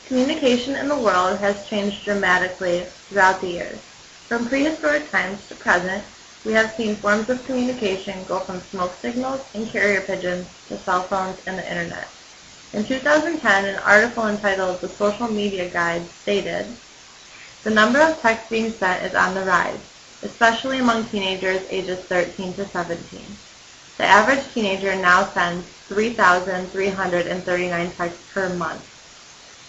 Communication in the world has changed dramatically throughout the years. From prehistoric times to present, we have seen forms of communication go from smoke signals and carrier pigeons to cell phones and the internet. In 2010, an article entitled "The Social Media Guide" stated, "The number of texts being sent is on the rise, especially among teenagers ages 13 to 17. The average teenager now sends 3,339 texts per month.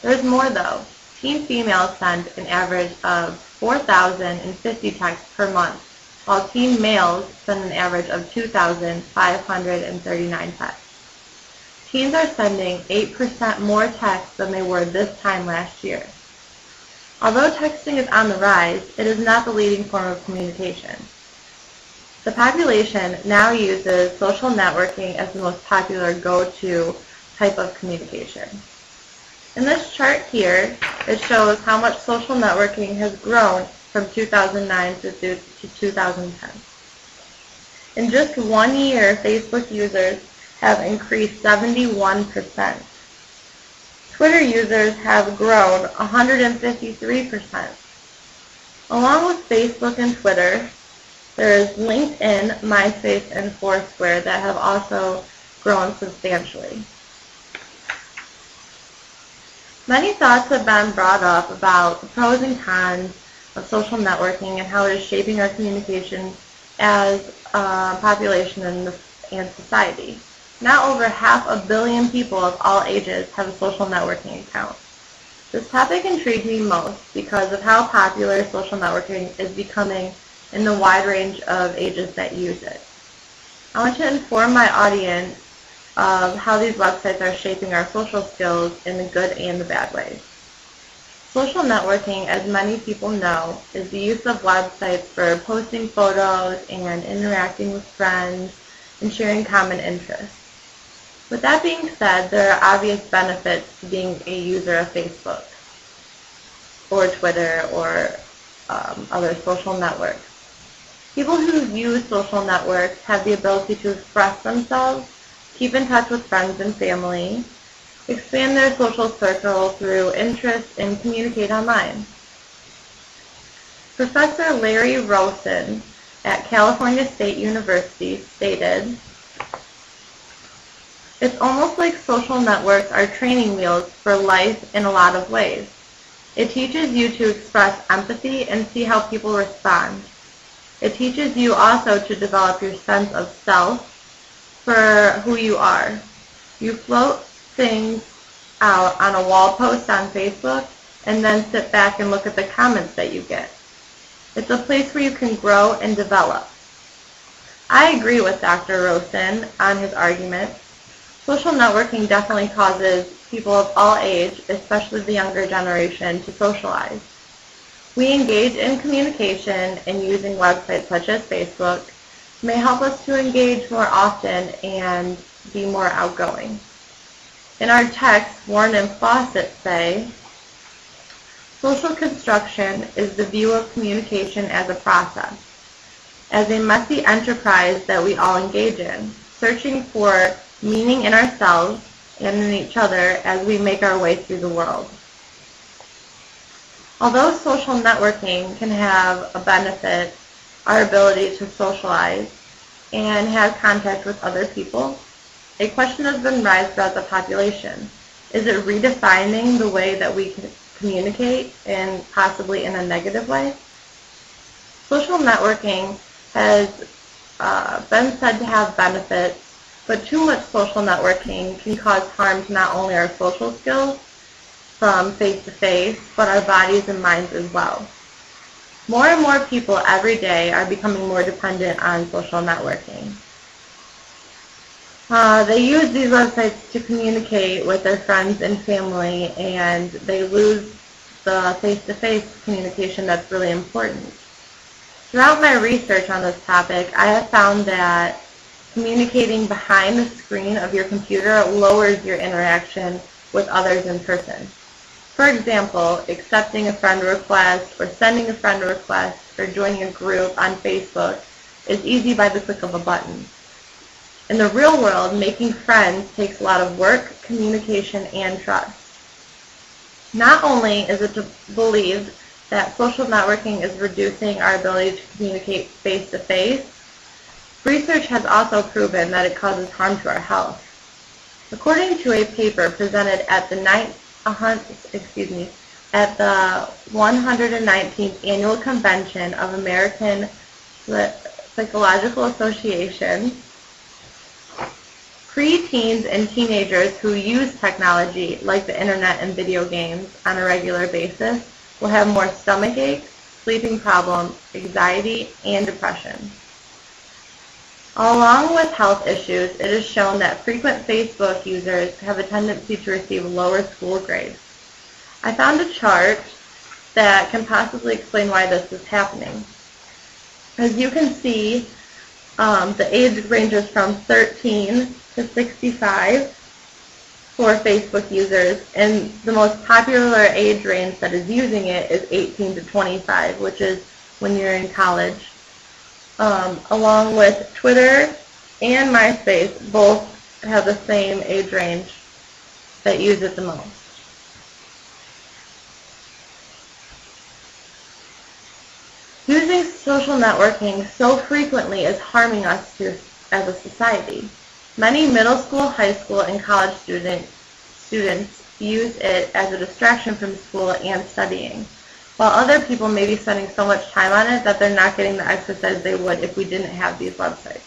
There's more though. Teen females send an average of 4,050 texts per month, while teen males send an average of 2,539 texts. Teens are sending 8% more texts than they were this time last year. Although texting is on the rise, it is not the leading form of communication. The population now uses social networking as the most popular go-to type of communication. In this chart here, it shows how much social networking has grown from 2009 to 2010. In just 1 year, Facebook users have increased 71%. Twitter users have grown 153%. Along with Facebook and Twitter, there is LinkedIn, MySpace, and Foursquare that have also grown substantially. Many thoughts have been brought up about the pros and cons of social networking and how it is shaping our communication as a population and society. Now over 500 million people of all ages have a social networking account. This topic intrigued me most because of how popular social networking is becoming in the wide range of ages that use it. I want to inform my audience of how these websites are shaping our social skills in the good and the bad ways. Social networking, as many people know, is the use of websites for posting photos and interacting with friends and sharing common interests. With that being said, there are obvious benefits to being a user of Facebook or Twitter or other social networks. People who use social networks have the ability to express themselves, keep in touch with friends and family, expand their social circle through interest, and communicate online. Professor Larry Rosen at California State University stated, "It's almost like social networks are training wheels for life in a lot of ways. It teaches you to express empathy and see how people respond. It teaches you also to develop your sense of self for who you are. You float things out on a wall post on Facebook and then sit back and look at the comments that you get. It's a place where you can grow and develop." I agree with Dr. Rosen on his argument. Social networking definitely causes people of all age, especially the younger generation, to socialize. We engage in communication and using websites such as Facebook may help us to engage more often and be more outgoing. In our text, Warren and Fawcett say, "Social construction is the view of communication as a process, as a messy enterprise that we all engage in, searching for meaning in ourselves and in each other as we make our way through the world." Although social networking can have a benefit, our ability to socialize and have contact with other people, a question has been raised throughout the population. Is it redefining the way that we can communicate, and possibly in a negative way? Social networking has been said to have benefits, but too much social networking can cause harm to not only our social skills from face-to-face, but our bodies and minds as well. More and more people every day are becoming more dependent on social networking. They use these websites to communicate with their friends and family, and they lose the face-to-face communication that's really important. Throughout my research on this topic, I have found that communicating behind the screen of your computer lowers your interaction with others in person. For example, accepting a friend request or sending a friend request or joining a group on Facebook is easy by the click of a button. In the real world, making friends takes a lot of work, communication, and trust. Not only is it believed that social networking is reducing our ability to communicate face-to-face, research has also proven that it causes harm to our health. According to a paper presented at the 119th Annual Convention of American Psychological Association, preteens and teenagers who use technology like the internet and video games on a regular basis will have more stomach aches, sleeping problems, anxiety, and depression. Along with health issues, it is shown that frequent Facebook users have a tendency to receive lower school grades. I found a chart that can possibly explain why this is happening. As you can see, the age ranges from 13 to 65 for Facebook users, and the most popular age range that is using it is 18 to 25, which is when you're in college. Along with Twitter and MySpace, both have the same age range that use it the most. Using social networking so frequently is harming us as a society. Many middle school, high school, and college students use it as a distraction from school and studying, while other people may be spending so much time on it that they're not getting the exercise they would if we didn't have these websites.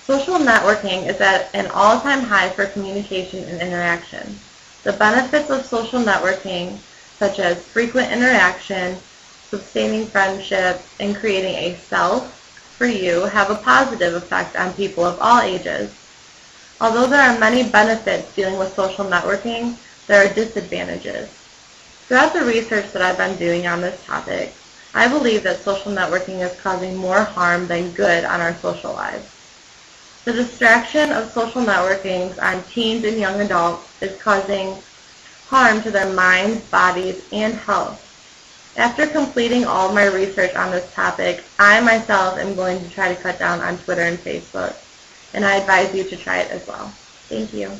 Social networking is at an all-time high for communication and interaction. The benefits of social networking, such as frequent interaction, sustaining friendships, and creating a self for you, have a positive effect on people of all ages. Although there are many benefits dealing with social networking, there are disadvantages. Throughout the research that I've been doing on this topic, I believe that social networking is causing more harm than good on our social lives. The distraction of social networking on teens and young adults is causing harm to their minds, bodies, and health. After completing all of my research on this topic, I myself am going to try to cut down on Twitter and Facebook, and I advise you to try it as well. Thank you.